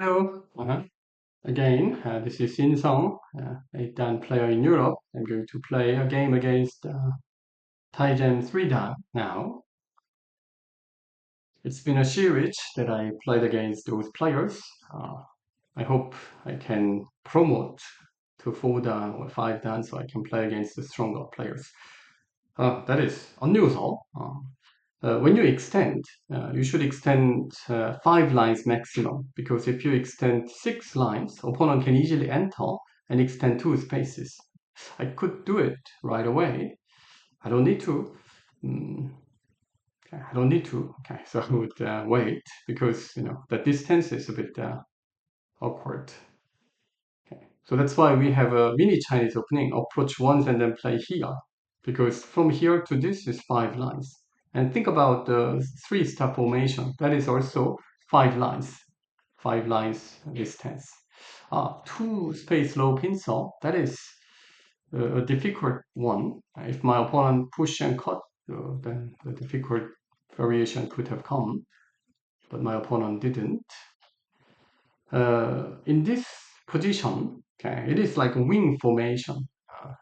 Hello. Again, this is Song, a Dan player in Europe. I'm going to play a game against Tygem 3 Dan now. It's been a series that I played against those players. Uh, I hope I can promote to 4 Dan or 5 Dan so I can play against the stronger players. That is unusual. When you extend, you should extend 5 lines maximum because if you extend 6 lines, opponent can easily enter and extend 2 spaces. I could do it right away. I don't need to. Mm, okay, I don't need to. Okay, so I would wait because the distance is a bit awkward. Okay, so that's why we have a mini Chinese opening. Approach once and then play here because from here to this is 5 lines. And think about the 3-star formation. That is also 5 lines, 5 lines distance. 2 space low pincer. That is a difficult one. If my opponent push and cut, then the difficult variation could have come, but my opponent didn't. In this position, okay, it is like a wing formation.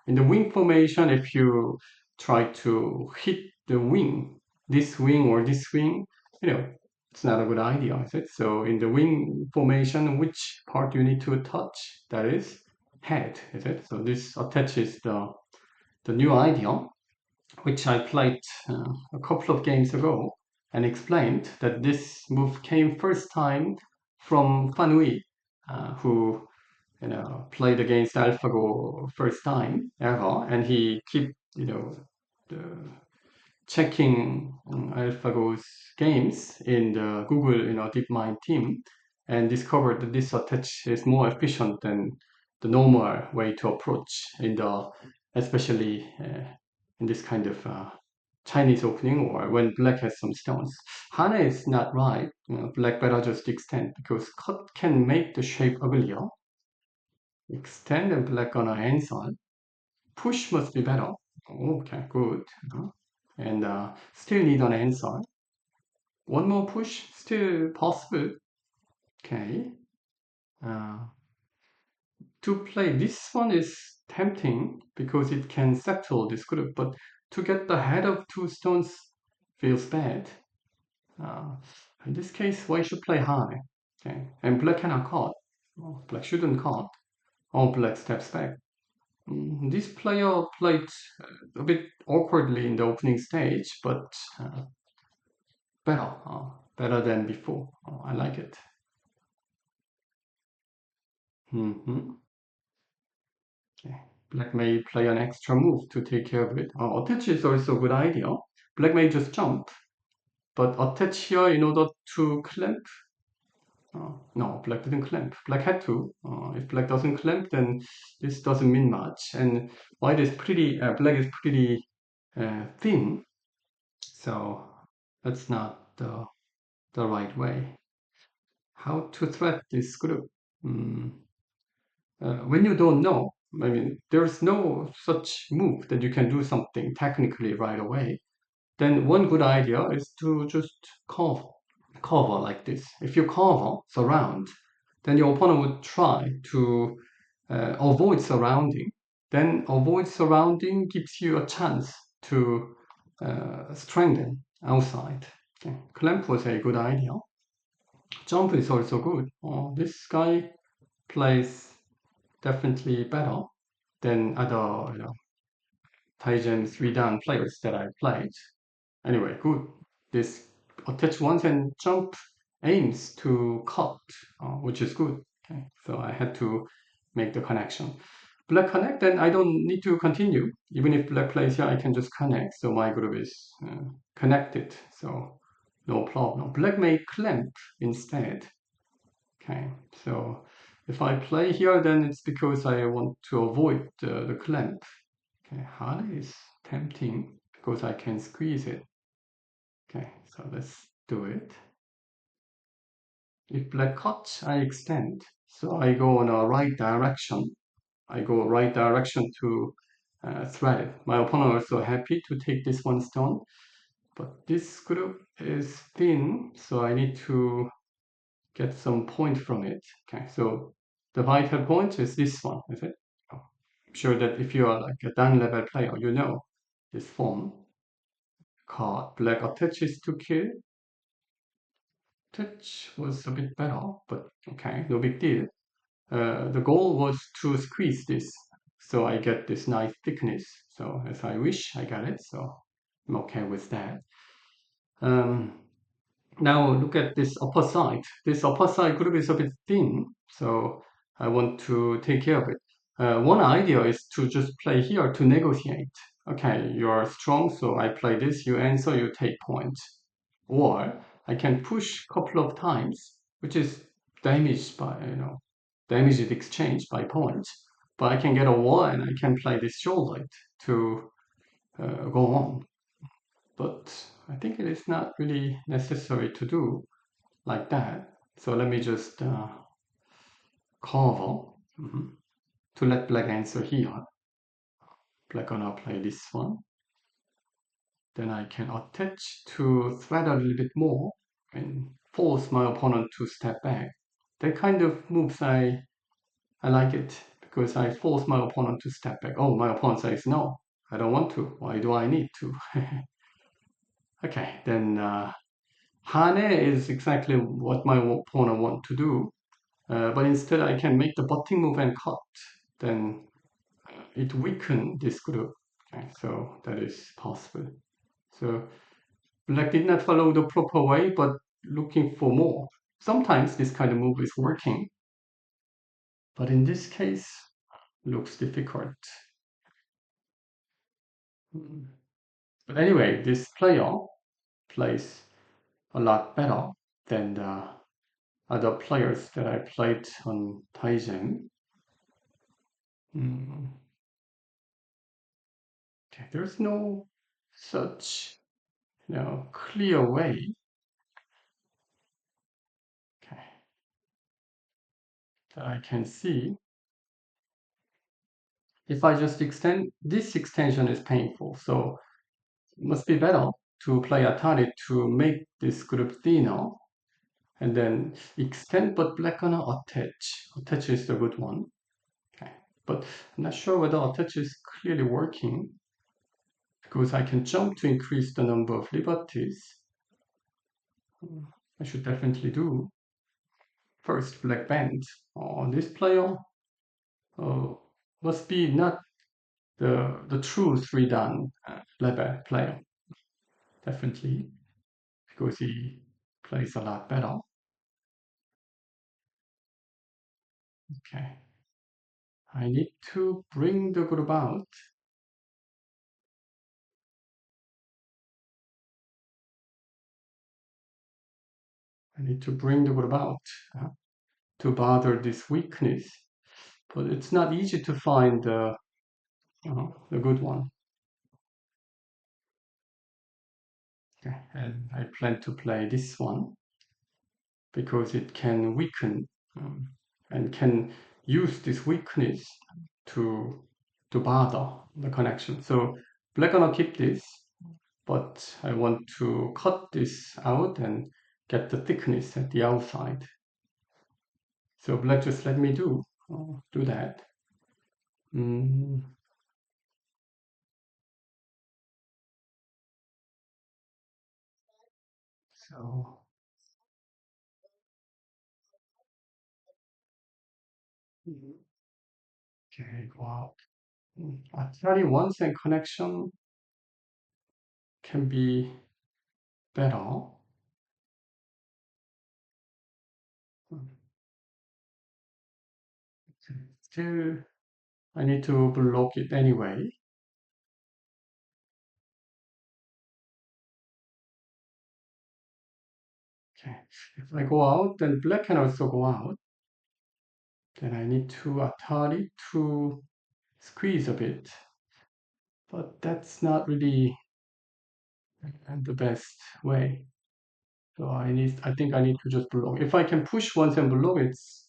In the wing formation, if you try to hit the wing, this wing, it's not a good idea, is it? So in the wing formation, which part you need to touch? That is head, is it? So this attaches the new idea, which I played a couple of games ago and explained that this move came first time from Fanui, who played against AlphaGo first time ever, and he keep the, checking AlphaGo's games in the Google DeepMind team, and discovered that this attach is more efficient than the normal way to approach in the especially in this kind of Chinese opening or when black has some stones. Hana is not right. Black better just extend because cut can make the shape uglier. Extend and black gonna answer. Push must be better. Okay, good. And still need an answer. One more push, still possible. Okay. Uh, to play this one is tempting because it can settle this group, but to get the head of 2 stones feels bad. Uh, in this case, white should play high. Okay, and black cannot cut. Oh, black shouldn't cut. Oh, black steps back. This player played a bit awkwardly in the opening stage, but better, better than before. I like it. hmm Okay. Black may play an extra move to take care of it. Attach is also a good idea. Black may just jump, but attach here in order to clamp. No, black didn't clamp. Black had to. If black doesn't clamp, then this doesn't mean much. And white is pretty, black is pretty thin, so that's not the right way. How to threat this group? Mm, when you don't know, I mean, there's no such move that you can do something technically right away. Then one good idea is to just cover like this. If you cover, surround, then your opponent would try to avoid surrounding. Then avoid surrounding gives you a chance to strengthen outside. Okay. Clamp was a good idea. Jump is also good. This guy plays definitely better than other Tygem 3 Dan players that I played. Anyway, good. This attach once and jump aims to cut, which is good. Okay, so I had to make the connection. Black connect, then I don't need to continue. Even if black plays here, I can just connect. So my group is connected. So no problem. Black may clamp instead. Okay, so if I play here, then it's because I want to avoid the clamp. Okay, hard is tempting because I can squeeze it. Okay, so let's do it. If black cuts, I extend. So I go in a right direction. I go right direction to thread it. My opponent also happy to take this 1 stone, but this group is thin, so I need to get some point from it. Okay, so the vital point is this one, is it? I'm sure that if you are like a down level player, you know this form card. Black attaches to kill. Touch was a bit better, but okay, no big deal. The goal was to squeeze this, so I get this nice thickness. So as I wish, I got it. So I'm okay with that. Um, Now look at this upper side. This upper side group is a bit thin, so I want to take care of it. One idea is to just play here to negotiate. Okay, you are strong, so I play this, you answer, you take points. Or I can push a couple of times, which is damaged by, damaged exchange by points. But I can get a wall and I can play this shoulder to go on. But I think it is not really necessary to do like that. So let me just cover to let black answer here. Black gonna play this one. Then I can attach to thread a little bit more and force my opponent to step back. That kind of moves I like it because I force my opponent to step back. Oh, my opponent says no, I don't want to. Why do I need to? Okay, then Hane is exactly what my opponent want to do. But instead I can make the butting move and cut. Then it weaken this group. Okay, so that is possible. So black did not follow the proper way, but looking for more. Sometimes this kind of move is working, but in this case, looks difficult. Hmm. But anyway, this player plays a lot better than the other players that I played on Tygem. Mm. Okay, there's no such clear way. Okay, that I can see. If I just extend, this extension is painful, so it must be better to play Atari to make this group thinner and then extend but black gonna attach. Attach is the good one. Okay, but I'm not sure whether attach is clearly working because I can jump to increase the number of liberties. I should definitely do. First, black band. Oh, this player uh, must be not the true three dan level player, definitely, because he plays a lot better. Okay, I need to bring the group out. I need to bring the group out to bother this weakness, but it's not easy to find the good one. Okay, and I plan to play this one because it can weaken and can use this weakness to bother the connection. So black gonna keep this, but I want to cut this out and get the thickness at the outside. So black just let me do that. Mm, so okay, wow. Actually, one cent connection can be better. Still, I need to block it anyway. Okay, if I go out, then black can also go out. Then I need to Atari to squeeze a bit, but that's not really the best way. So I think I need to just block. If I can push once and block, it's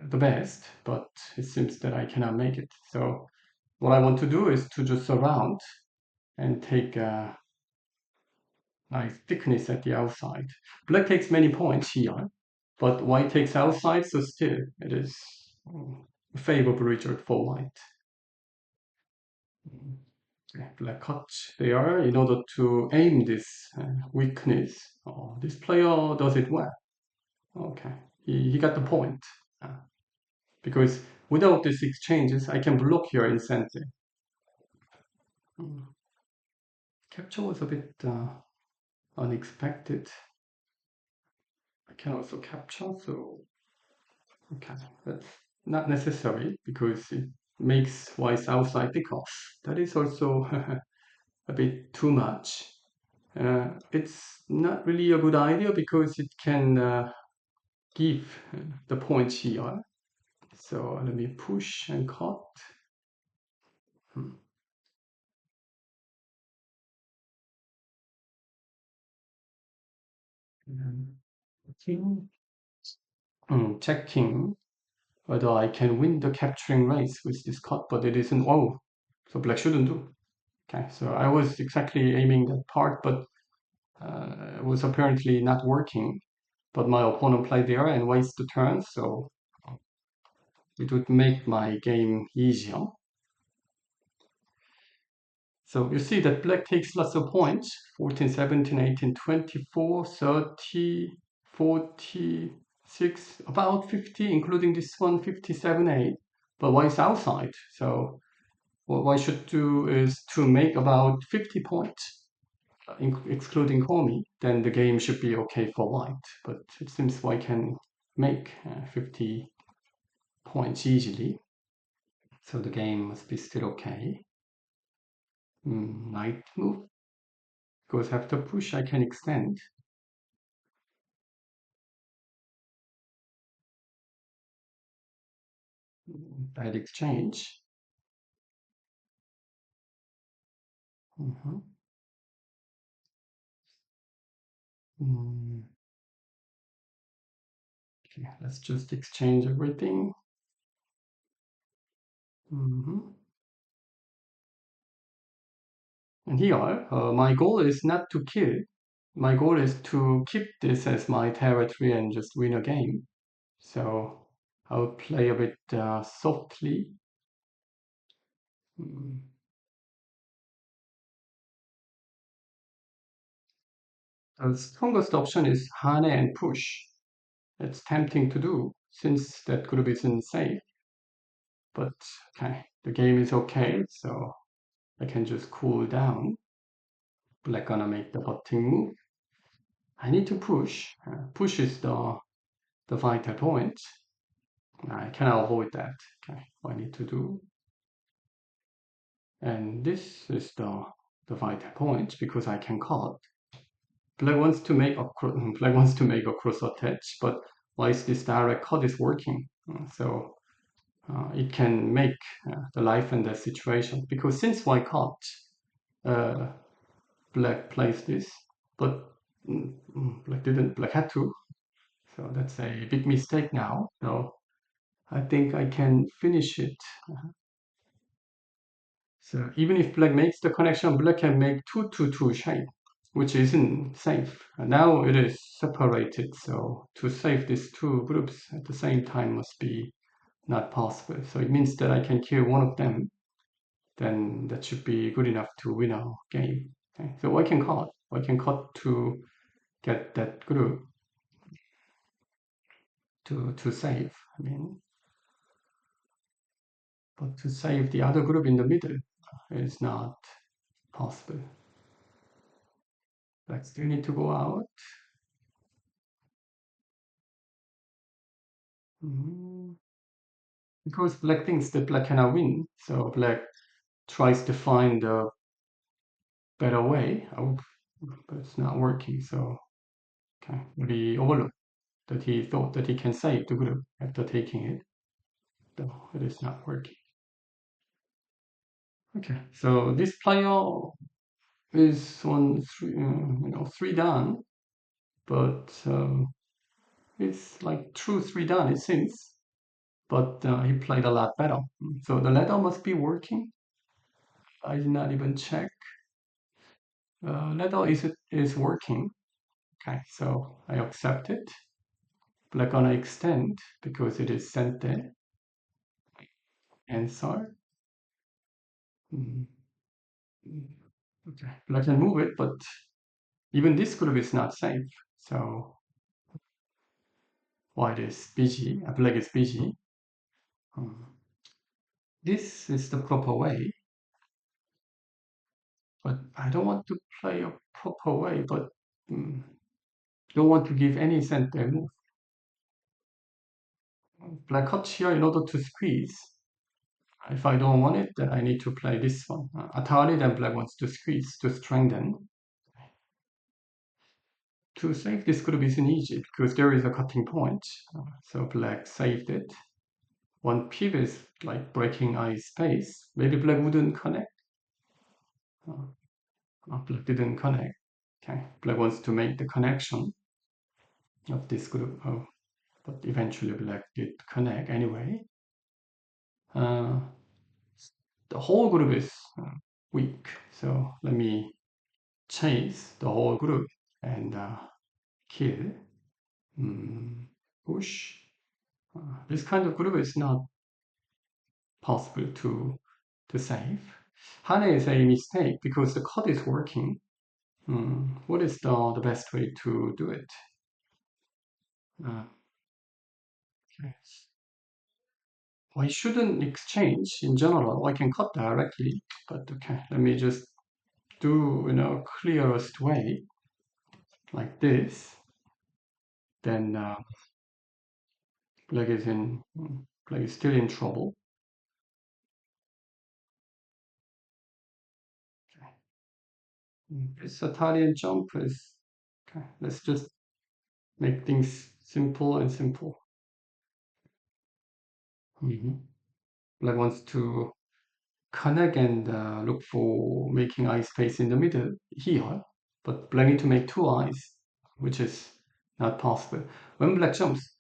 the best, but it seems that I cannot make it. So what I want to do is to just surround and take a nice thickness at the outside. Black takes many points here. but white takes outside, so still it is a favorable result for white. Okay, black cut there in order to aim this weakness. Oh, this player does it well. Okay, he got the point. Uh, because without these exchanges, I can block here instantly. Mm. Capture was a bit unexpected. I can also capture, so okay, that's not necessary because it makes white outside the cost. That is also a bit too much. It's not really a good idea because it can give the point here. So let me push and cut. Hmm. And checking whether I can win the capturing race with this cut, but it isn't. Oh, so black shouldn't do. Okay, so I was exactly aiming that part, but it was apparently not working. But my opponent played there and wasted the turn, so it would make my game easier. So you see that black takes lots of points, 14, 17, 18, 24, 30, 46, about 50, including this one, 57, 8. But white's outside, so what I should do is to make about 50 points, excluding Komi, then the game should be okay for white. But it seems white can make 50 points easily, so the game must be still okay. Knight move, because after push I can extend. That exchange. Mhm. Mm, okay, let's just exchange everything. Mhm. And here, my goal is not to kill. My goal is to keep this as my territory and just win a game. So I'll play a bit softly. Mm. The strongest option is Hane and push. It's tempting to do since that group isn't safe. But okay, the game is okay, so I can just cool down. Black gonna make the butting move. I need to push. Push is the vital point. I cannot avoid that. Okay, what I need to do. And this is the vital point because I can cut. Black wants to make a black wants to make a cross attach, but why is this direct cut is working? So it can make the life and death situation because since white cut, uh, black plays this, but black didn't. Black had to, so that's a big mistake now. So I think I can finish it. So even if black makes the connection, black can make 2-2-2 shape, which isn't safe. And now it is separated, so to save these two groups at the same time must be not possible. So it means that I can kill one of them, then that should be good enough to win our game. Okay? So I can cut. I can cut to get that group to save. I mean, but to save the other group in the middle is not possible. Black still need to go out. Mm, because black thinks that black cannot win, so black tries to find a better way. Oh, but it's not working. So okay, we overlook that he thought that he can save the group after taking it, though it is not working. Okay, so this player is on three, three down, but it's like true three down it seems. But he played a lot better. So the ladder must be working. I did not even check. Ladder is working. Okay, so I accept it. Black gonna extend because it is sente answer. Mm, mm, okay, black can move it, but even this group is not safe. So white is busy, black is busy. Hmm. This is the proper way, but I don't want to play a proper way, but mm, don't want to give any center move. Black cuts here in order to squeeze. If I don't want it, then I need to play this one. Atari, then black wants to squeeze to strengthen. To save this group isn't easy because there is a cutting point. So black saved it. One pip is like breaking eye space. Maybe black wouldn't connect. Black didn't connect. Okay, black wants to make the connection of this group. Oh, but eventually black did connect anyway. Uh, the whole group is weak. So let me chase the whole group and kill. Push. This kind of group is not possible to save. Hane is a mistake because the code is working. What is the best way to do it? Uh, okay. I shouldn't exchange in general. I can cut directly, but okay, let me just do in a clearest way like this. Then black is in black is still in trouble. Okay. This Italian jump is okay. Let's just make things simple and simple. Black wants to connect and look for making eye space in the middle here, but black need to make two eyes, which is not possible. When black jumps,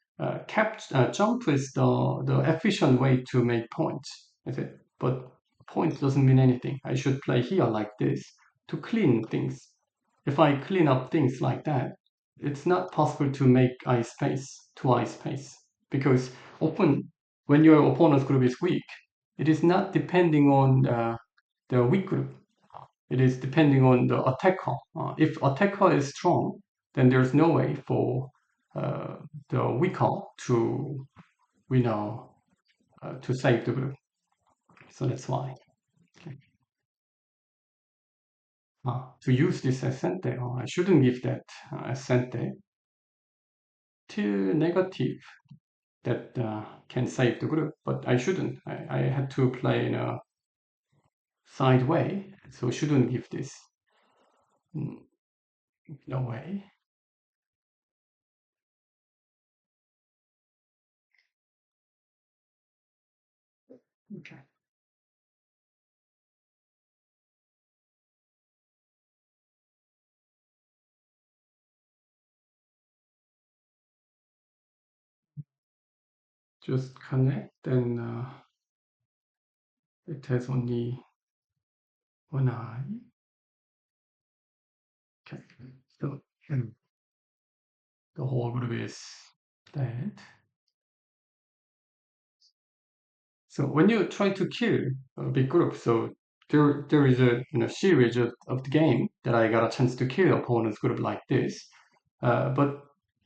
jump is the efficient way to make points, is it? But point doesn't mean anything. I should play here like this to clean things. If I clean up things like that, it's not possible to make eye space, two eye space, because often when your opponent's group is weak, it is not depending on the weak group. It is depending on the attacker. If attacker is strong, then there's no way for uh, the weaker to, you know, to save the group. So that's why. Okay. To use this as sente, I shouldn't give that as sente to negative that can save the group, but I shouldn't. I had to play in a side way, so shouldn't give this. No way. Okay. Just connect and it has only one eye. Okay. So the whole group is dead. So when you try to kill a big group, so there is a series of the game that I got a chance to kill opponent's group like this. But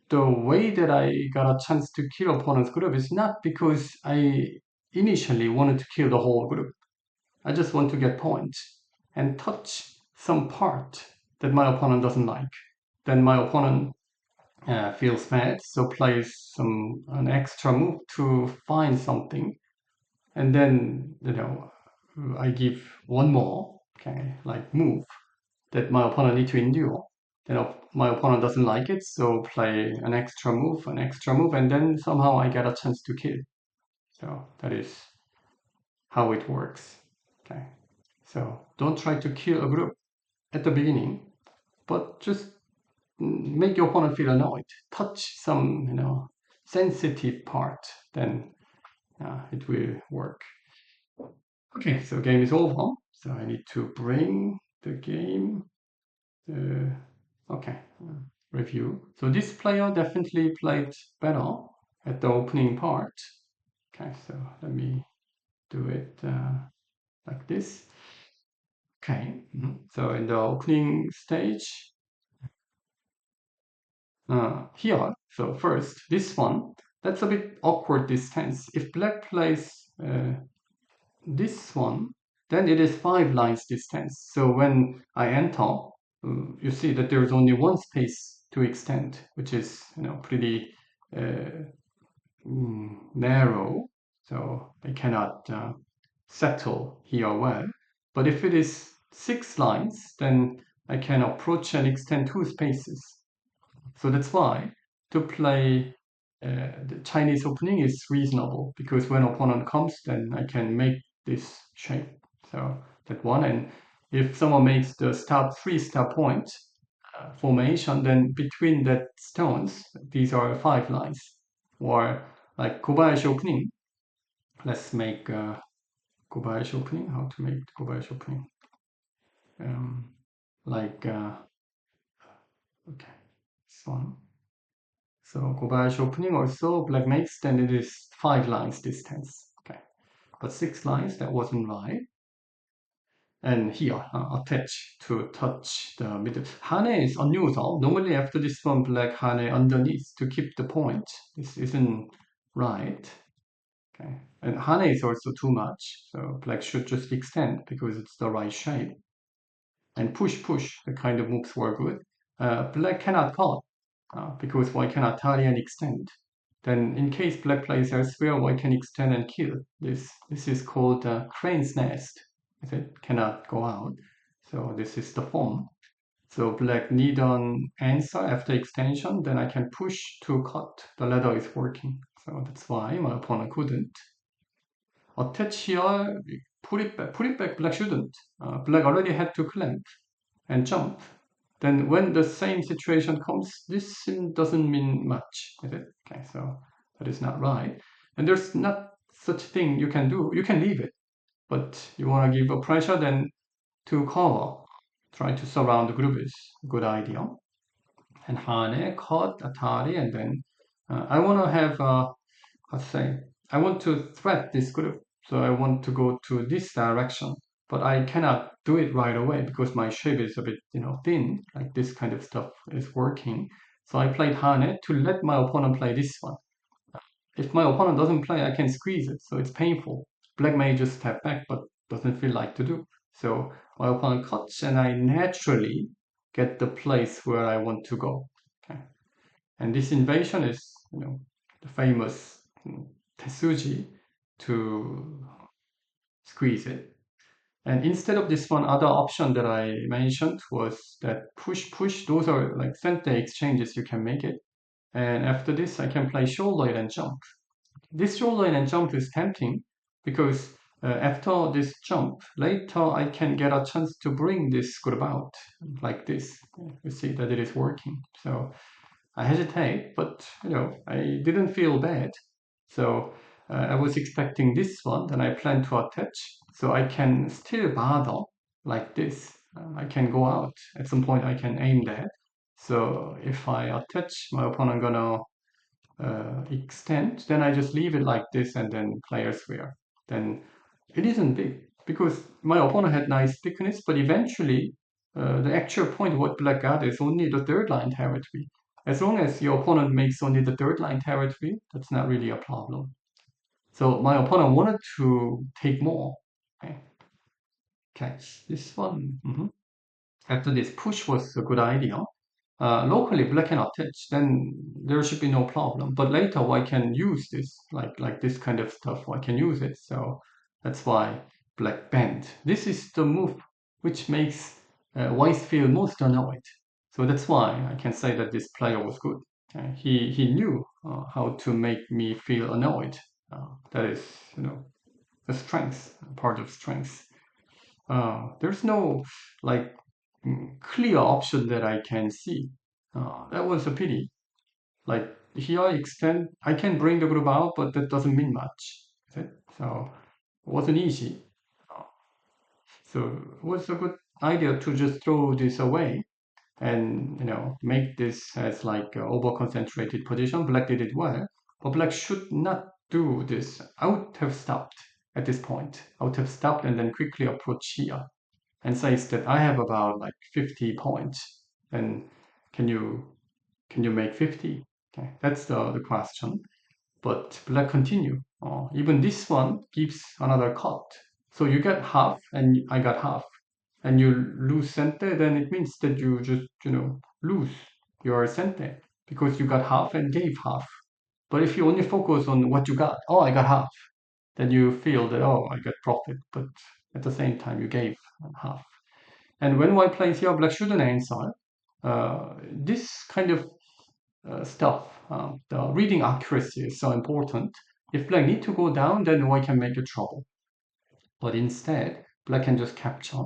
the way that I got a chance to kill opponent's group is not because I initially wanted to kill the whole group. I just want to get points and touch some part that my opponent doesn't like. Then my opponent feels bad, so plays an extra move to find something, and then I give one more like move that my opponent need to endure. Then my opponent doesn't like it, so play an extra move, and then somehow I get a chance to kill. So that is how it works. Okay. So don't try to kill a group at the beginning, but just make your opponent feel annoyed. Touch some, sensitive part, then it will work. Okay, so game is over. So I need to bring the game. Okay, review. So this player definitely played better at the opening part. Okay, so let me do it like this. Okay, so in the opening stage, here, so first, this one, that's a bit awkward distance. If black plays this one, then it is 5 lines distance. So when I enter, you see that there is only one space to extend, which is pretty uh, narrow. So I cannot settle here well. But if it is 6 lines, then I can approach and extend 2 spaces. So that's why to play the Chinese opening is reasonable because when opponent comes, then I can make this shape. So that one, and if someone makes the stop 3-star point formation, then between that stones, these are 5 lines. Or like Kobayashi opening. Let's make Kobayashi opening. How to make Kobayashi opening? Um, like okay, this one. So Kobayashi opening also black makes, then it is 5 lines distance. Okay, but 6 lines, that wasn't right. And here, attach to touch the middle. Hane is unusual. Normally after this one, black Hane underneath to keep the point. This isn't right. Okay, and Hane is also too much. So black should just extend because it's the right shape. And push, push, the kind of moves were good. Black cannot cut because white cannot tarry and extend. Then in case black plays elsewhere, white can extend and kill. This is called crane's nest. It cannot go out. So this is the form. So black need an answer after extension, then I can push to cut. The ladder is working. So that's why my opponent couldn't. Attach here, put it back, black shouldn't. Black already had to clamp and jump. Then when the same situation comes, this doesn't mean much, is it? Okay, so that is not right. And there's not such thing you can do. You can leave it, but you want to give a pressure, then to cover. Try to surround the group is a good idea. And Hane, cut, Atari, and then I want to have, how to say, I want to thread this group. So I want to go to this direction, but I cannot do it right away because my shape is a bit, thin, like this kind of stuff is working. So I played Hane to let my opponent play this one. If my opponent doesn't play, I can squeeze it, so it's painful. Black may just step back, but doesn't feel like to do. So my opponent cuts, and I naturally get the place where I want to go. Okay. And this invasion is, the famous Tesuji to squeeze it. And instead of this one, other option that I mentioned was that push, push. Those are like center exchanges you can make it. And after this, I can play shoulder and jump. This shoulder and jump is tempting because after this jump, later I can get a chance to bring this group out like this. You see that it is working. So I hesitate, but I didn't feel bad. So I was expecting this one, then I plan to attach. So I can still bother like this. I can go out. At some point I can aim that. So if I attach, my opponent gonna extend, then I just leave it like this and then play elsewhere. Then it isn't big because my opponent had nice thickness, but eventually the actual point what black got is only the third line territory. As long as your opponent makes only the third line territory, that's not really a problem. So my opponent wanted to take more. Okay, okay. This one. After this, push was a good idea. Locally black cannot touch, then there should be no problem. But later I can use this, like this kind of stuff, I can use it. So that's why black bend. This is the move which makes white feel most annoyed. So that's why I can say that this player was good. He knew how to make me feel annoyed. That is, a strength, part of strength. There's no like clear option that I can see. That was a pity. Like here, I extend, I can bring the group out, but that doesn't mean much. Is it? So it wasn't easy. Uh, So it was a good idea to just throw this away. and make this as like over concentrated position. Black did it well, but black should not do this. I would have stopped at this point. I would have stopped and then quickly approach here and says that I have about like 50 points. And can you make 50? Okay, that's the question. But black continue. Even this one gives another cut. So you get half and I got half. And you lose cente, then it means that you just, lose your cente because you got half and gave half. But if you only focus on what you got, oh, I got half, then you feel that, oh, I got profit. But at the same time, you gave half. And when white plays here, black shouldn't answer. This kind of stuff, the reading accuracy is so important. If black need to go down, then white can make you trouble. But instead, black can just capture,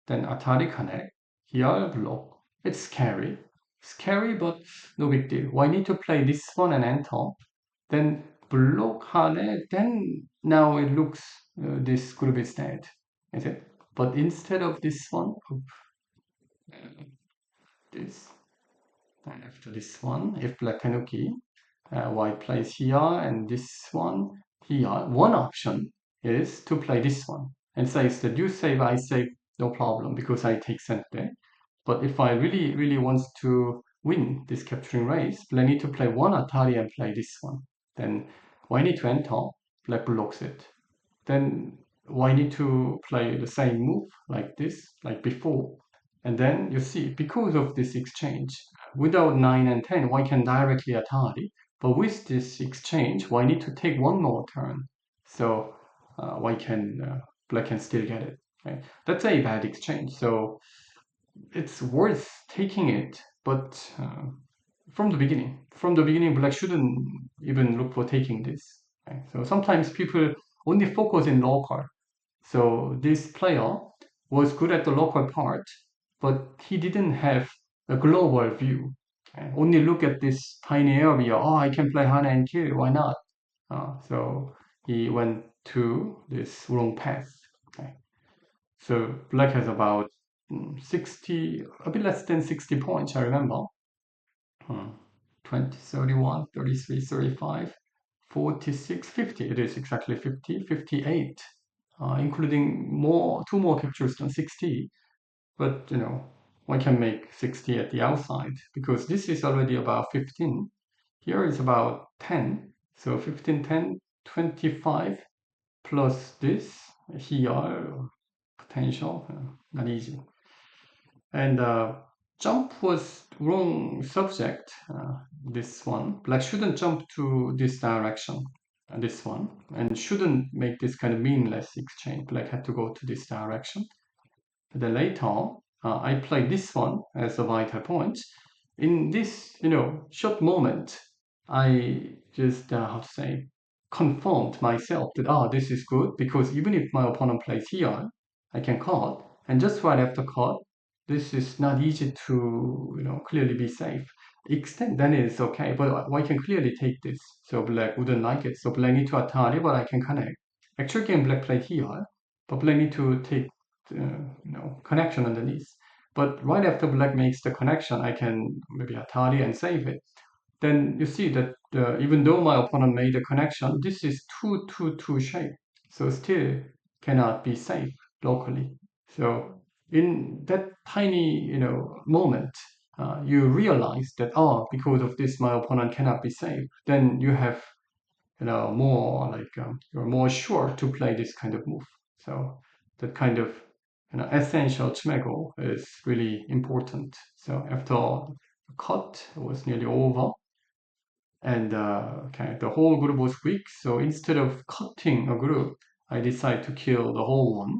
then Atari connect, here block. It's scary. Scary, but no big deal. Why need to play this one and enter? Then block 하네, then now it looks this group is dead. Is it? But instead of this one, this, and after this one, if black Tanuki, white plays here and this one here, one option is to play this one and says that you save, I save, no problem because I take center. But if I really, really want to win this capturing race, I need to play one Atari and play this one. Then why need to enter? Black blocks it. Then why need to play the same move like this, like before? And then you see, because of this exchange, without 9 and 10, one can directly Atari. But with this exchange, one need to take one more turn. So black can still get it. Right? That's a bad exchange. So it's worth taking it, but from the beginning, black shouldn't even look for taking this. Right? So sometimes people only focus in local. So this player was good at the local part, but he didn't have a global view. Okay? Only look at this tiny area. Oh, I can play Hana and kill. Why not? So he went to this wrong path. Okay? So black has about 60, a bit less than 60 points, I remember. 20, 31, 33, 35, 46, 50. It is exactly 50, 58, including two more captures than 60. But, one can make 60 at the outside because this is already about 15. Here is about 10. So 15, 10, 25 plus this here, potential, not easy. And jump was wrong subject, this one. Black shouldn't jump to this direction, this one, and shouldn't make this kind of meaningless exchange. Black had to go to this direction. But then later, I played this one as a vital point. In this, short moment, I just, how to say, confirmed myself that, this is good because even if my opponent plays here, I can cut. And just right after cut, this is not easy to, clearly be safe. Extend, then it's okay, but I can clearly take this. So black wouldn't like it. So black need to Atari, but I can connect. Actual game black played here, but black need to take, connection underneath. But right after black makes the connection, I can maybe Atari and save it. Then you see that even though my opponent made a connection, this is 2-2-2 shape. So still cannot be safe locally. So in that tiny, moment, you realize that, because of this, my opponent cannot be safe. Then you have, more like, you're more sure to play this kind of move. So that kind of, essential chmego is really important. So after the cut was nearly over, and the whole group was weak. So instead of cutting a group, I decided to kill the whole one.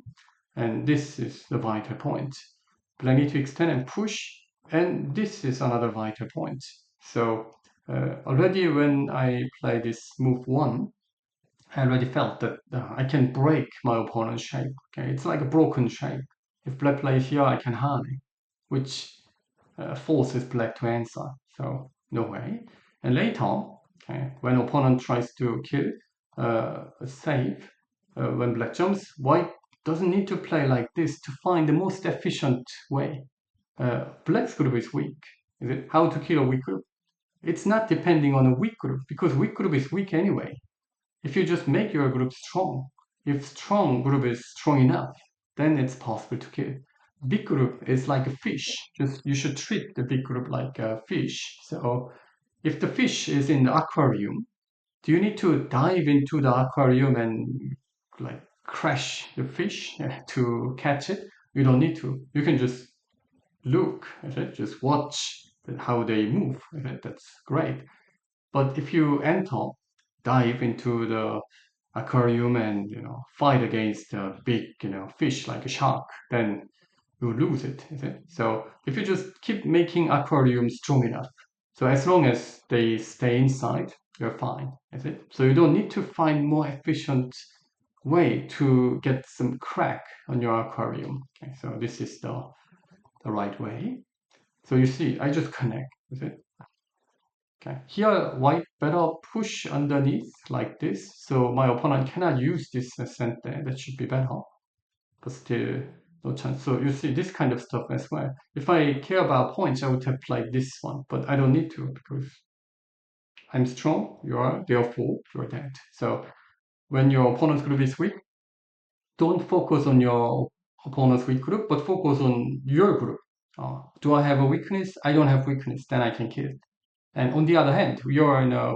And this is the vital point. But I need to extend and push, and this is another vital point. So already when I play this move one, I already felt that I can break my opponent's shape. Okay, it's like a broken shape. If black plays here, I can harm it, which forces black to answer. So no way. And later, okay, when opponent tries to kill, save, when black jumps, white doesn't need to play like this to find the most efficient way. Black's group is weak. Is it how to kill a weak group? It's not depending on a weak group because weak group is weak anyway. If you just make your group strong, if strong group is strong enough, then it's possible to kill. Big group is like a fish. Just you should treat the big group like a fish. So if the fish is in the aquarium, do you need to dive into the aquarium and like crash the fish to catch it? You don't need to. You can just look, okay? Just watch how they move. Okay? That's great. But if you enter, dive into the aquarium and fight against a big fish like a shark, then you lose it, is it? So if you just keep making aquarium strong enough, so as long as they stay inside, you're fine, is it? So you don't need to find more efficient way to get some crack on your aquarium. Okay, so this is the right way. So you see, I just connect, is it? Okay. Here, white better push underneath like this, so my opponent cannot use this center. That should be better, but still no chance. So you see this kind of stuff as well. If I care about points, I would have played this one, but I don't need to because I'm strong. You are, therefore you're dead. So when your opponent's group is weak, don't focus on your opponent's weak group, but focus on your group. Do I have a weakness? I don't have weakness. Then I can kill it. And on the other hand, you're in a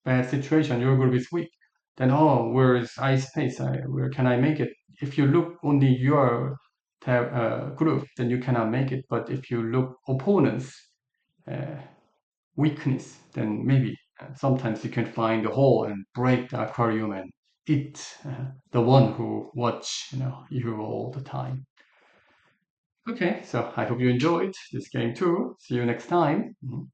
bad situation, your group is weak, then where is I space? Where can I make it? If you look only your group, then you cannot make it. But if you look opponents' uh, weakness, then maybe sometimes you can find a hole and break the aquarium and eat the one who watch you all the time. Okay, so I hope you enjoyed this game too. See you next time. Mhm.